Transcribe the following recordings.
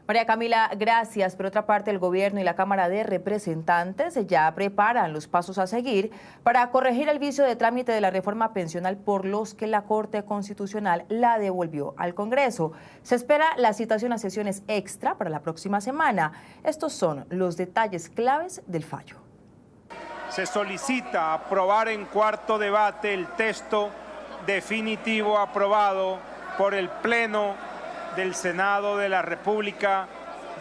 María Camila, gracias. Por otra parte, el gobierno y la Cámara de Representantes ya preparan los pasos a seguir para corregir el vicio de trámite de la reforma pensional por los que la Corte Constitucional la devolvió al Congreso. Se espera la citación a sesiones extra para la próxima semana. Estos son los detalles claves del fallo. Se solicita aprobar en cuarto debate el texto definitivo aprobado por el Pleno del Senado de la República,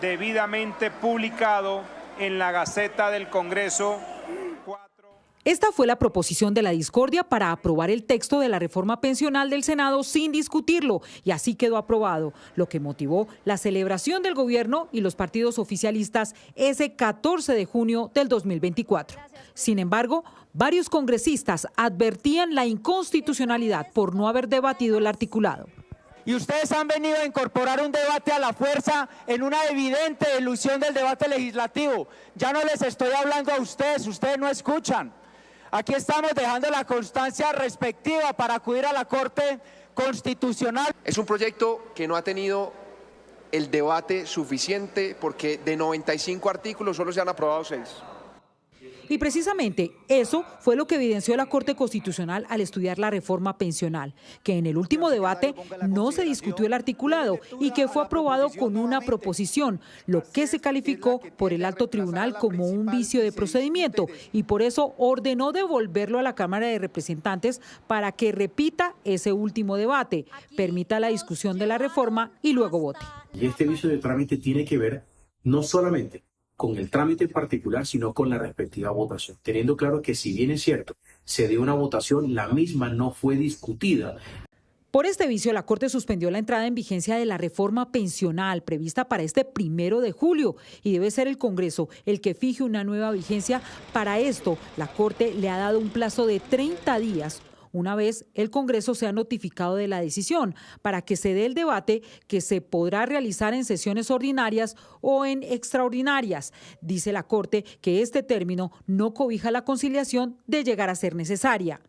debidamente publicado en la Gaceta del Congreso. Esta fue la proposición de la discordia para aprobar el texto de la reforma pensional del Senado sin discutirlo, y así quedó aprobado, lo que motivó la celebración del gobierno y los partidos oficialistas ese 14 de junio del 2024. Sin embargo, varios congresistas advertían la inconstitucionalidad por no haber debatido el articulado. Y ustedes han venido a incorporar un debate a la fuerza en una evidente ilusión del debate legislativo. Ya no les estoy hablando a ustedes no escuchan. Aquí estamos dejando la constancia respectiva para acudir a la Corte Constitucional. Es un proyecto que no ha tenido el debate suficiente porque de 95 artículos solo se han aprobado 6. Y precisamente eso fue lo que evidenció la Corte Constitucional al estudiar la reforma pensional, que en el último debate no se discutió el articulado y que fue aprobado con una proposición, lo que se calificó por el alto tribunal como un vicio de procedimiento, y por eso ordenó devolverlo a la Cámara de Representantes para que repita ese último debate, permita la discusión de la reforma y luego vote. Y este vicio de trámite tiene que ver no solamente con el trámite en particular, sino con la respectiva votación, teniendo claro que si bien es cierto, se dio una votación, la misma no fue discutida. Por este vicio, la Corte suspendió la entrada en vigencia de la reforma pensional prevista para este 1 de julio y debe ser el Congreso el que fije una nueva vigencia. Para esto, la Corte le ha dado un plazo de 30 días, una vez el Congreso sea notificado de la decisión, para que se dé el debate que se podrá realizar en sesiones ordinarias o en extraordinarias. Dice la Corte que este término no cobija la conciliación de llegar a ser necesaria.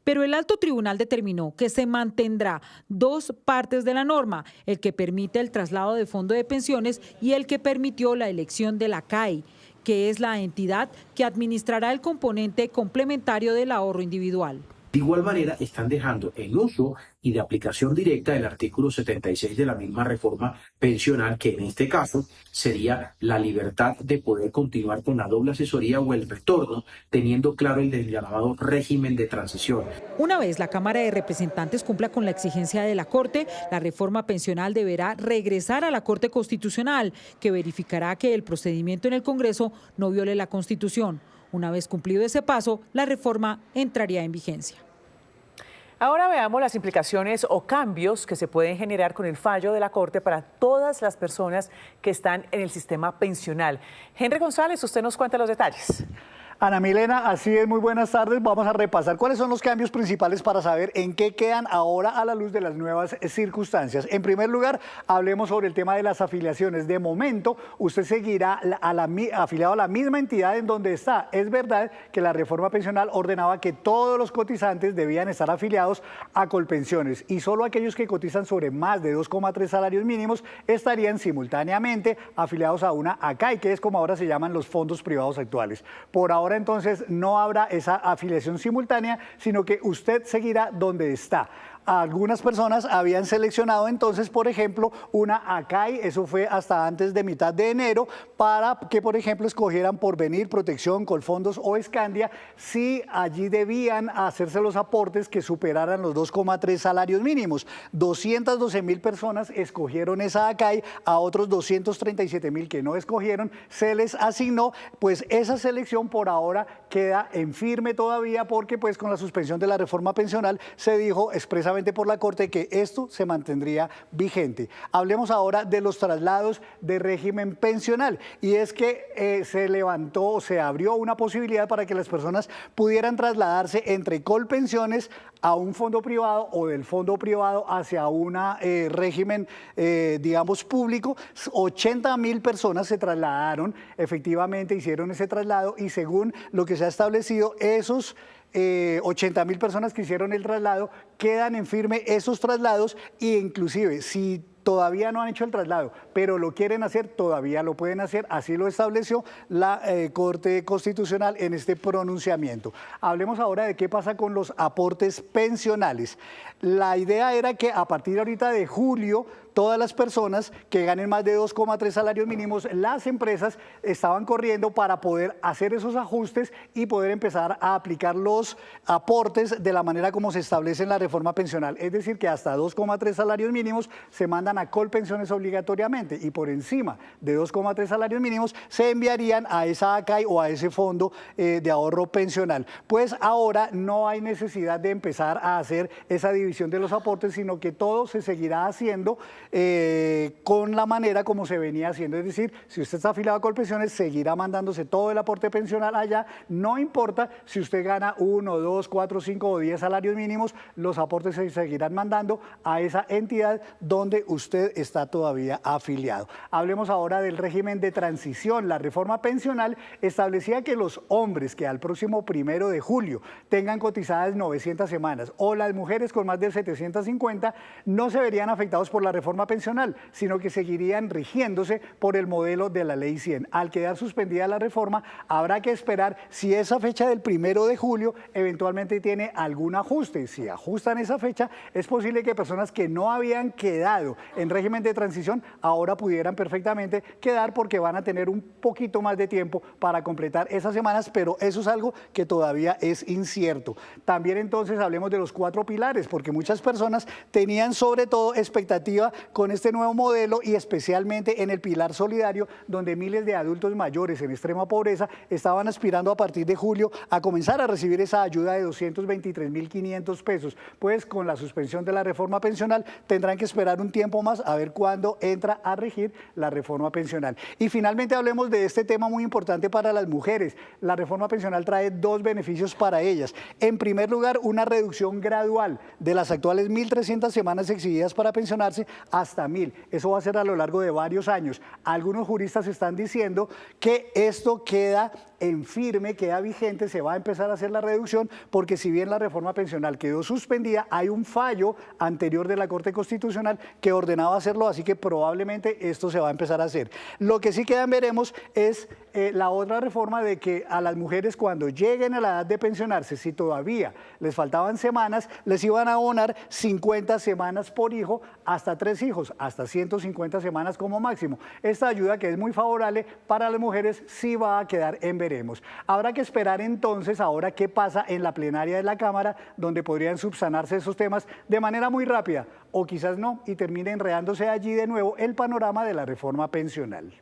Pero el alto tribunal determinó que se mantendrá 2 partes de la norma, el que permite el traslado de fondo de pensiones y el que permitió la elección de la CAI, que es la entidad que administrará el componente complementario del ahorro individual. De igual manera, están dejando en uso y de aplicación directa el artículo 76 de la misma reforma pensional, que en este caso sería la libertad de poder continuar con la doble asesoría o el retorno, teniendo claro el llamado régimen de transición. Una vez la Cámara de Representantes cumpla con la exigencia de la Corte, la reforma pensional deberá regresar a la Corte Constitucional, que verificará que el procedimiento en el Congreso no viole la Constitución. Una vez cumplido ese paso, la reforma entraría en vigencia. Ahora veamos las implicaciones o cambios que se pueden generar con el fallo de la Corte para todas las personas que están en el sistema pensional. Henry González, usted nos cuenta los detalles. Ana Milena, así es, muy buenas tardes. Vamos a repasar cuáles son los cambios principales para saber en qué quedan ahora a la luz de las nuevas circunstancias. En primer lugar, hablemos sobre el tema de las afiliaciones. De momento, usted seguirá afiliado a la misma entidad en donde está. Es verdad que la reforma pensional ordenaba que todos los cotizantes debían estar afiliados a Colpensiones y solo aquellos que cotizan sobre más de 2,3 salarios mínimos estarían simultáneamente afiliados a una ACAI, que es como ahora se llaman los fondos privados actuales. Por ahora, entonces, no habrá esa afiliación simultánea, sino que usted seguirá donde está. Algunas personas habían seleccionado entonces, por ejemplo, una ACAI, eso fue hasta antes de mitad de enero, para que, por ejemplo, escogieran Porvenir, Protección, Colfondos o Escandia, si allí debían hacerse los aportes que superaran los 2,3 salarios mínimos. 212.000 personas escogieron esa ACAI, a otros 237.000 que no escogieron, se les asignó, pues esa selección por ahora queda en firme todavía, porque pues con la suspensión de la reforma pensional se dijo expresamente por la Corte que esto se mantendría vigente. Hablemos ahora de los traslados de régimen pensional, y es que se abrió una posibilidad para que las personas pudieran trasladarse entre Colpensiones a un fondo privado o del fondo privado hacia un régimen, digamos, público. 80.000 personas se trasladaron, efectivamente hicieron ese traslado, y según lo que se ha establecido, esos 80.000 personas que hicieron el traslado quedan en firme esos traslados, e inclusive si todavía no han hecho el traslado, pero lo quieren hacer, todavía lo pueden hacer, así lo estableció la Corte Constitucional en este pronunciamiento. Hablemos ahora de qué pasa con los aportes pensionales. La idea era que a partir ahorita de julio, todas las personas que ganen más de 2,3 salarios mínimos, las empresas estaban corriendo para poder hacer esos ajustes y poder empezar a aplicar los aportes de la manera como se establece en la reforma pensional. Es decir, que hasta 2,3 salarios mínimos se mandan a Colpensiones obligatoriamente y por encima de 2,3 salarios mínimos se enviarían a esa ACAI o a ese fondo de ahorro pensional. Pues ahora no hay necesidad de empezar a hacer esa división de los aportes, sino que todo se seguirá haciendo con la manera como se venía haciendo. Es decir, si usted está afiliado a Colpensiones, seguirá mandándose todo el aporte pensional allá, no importa si usted gana 1, 2, 4, 5 o 10 salarios mínimos, los aportes se seguirán mandando a esa entidad donde usted está todavía afiliado. Hablemos ahora del régimen de transición. La reforma pensional establecía que los hombres que al próximo 1 de julio tengan cotizadas 900 semanas o las mujeres con más de 750 no se verían afectados por la reforma pensional, sino que seguirían rigiéndose por el modelo de la Ley 100. Al quedar suspendida la reforma, habrá que esperar si esa fecha del 1 de julio eventualmente tiene algún ajuste. Si ajustan esa fecha, es posible que personas que no habían quedado en régimen de transición ahora pudieran perfectamente quedar porque van a tener un poquito más de tiempo para completar esas semanas, pero eso es algo que todavía es incierto. También entonces hablemos de los 4 pilares, porque muchas personas tenían sobre todo expectativa con este nuevo modelo y especialmente en el pilar solidario, donde miles de adultos mayores en extrema pobreza estaban aspirando a partir de julio a comenzar a recibir esa ayuda de 223.500 pesos. Pues con la suspensión de la reforma pensional tendrán que esperar un tiempo más a ver cuándo entra a regir la reforma pensional. Y finalmente hablemos de este tema muy importante para las mujeres. La reforma pensional trae 2 beneficios para ellas. En primer lugar, una reducción gradual de las actuales 1.300 semanas exigidas para pensionarse hasta 1.000. Eso va a ser a lo largo de varios años. Algunos juristas están diciendo que esto queda en firme, queda vigente, se va a empezar a hacer la reducción, porque si bien la reforma pensional quedó suspendida, hay un fallo anterior de la Corte Constitucional que ordenaba hacerlo, así que probablemente esto se va a empezar a hacer. Lo que sí quedan veremos es la otra reforma de que a las mujeres cuando lleguen a la edad de pensionarse, si todavía les faltaban semanas, les iban a abonar 50 semanas por hijo, hasta 3 hijos, hasta 150 semanas como máximo. Esta ayuda, que es muy favorable para las mujeres, sí va a quedar en veremos. Habrá que esperar entonces ahora qué pasa en la plenaria de la Cámara, donde podrían subsanarse esos temas de manera muy rápida, o quizás no, y termine enredándose allí de nuevo el panorama de la reforma pensional.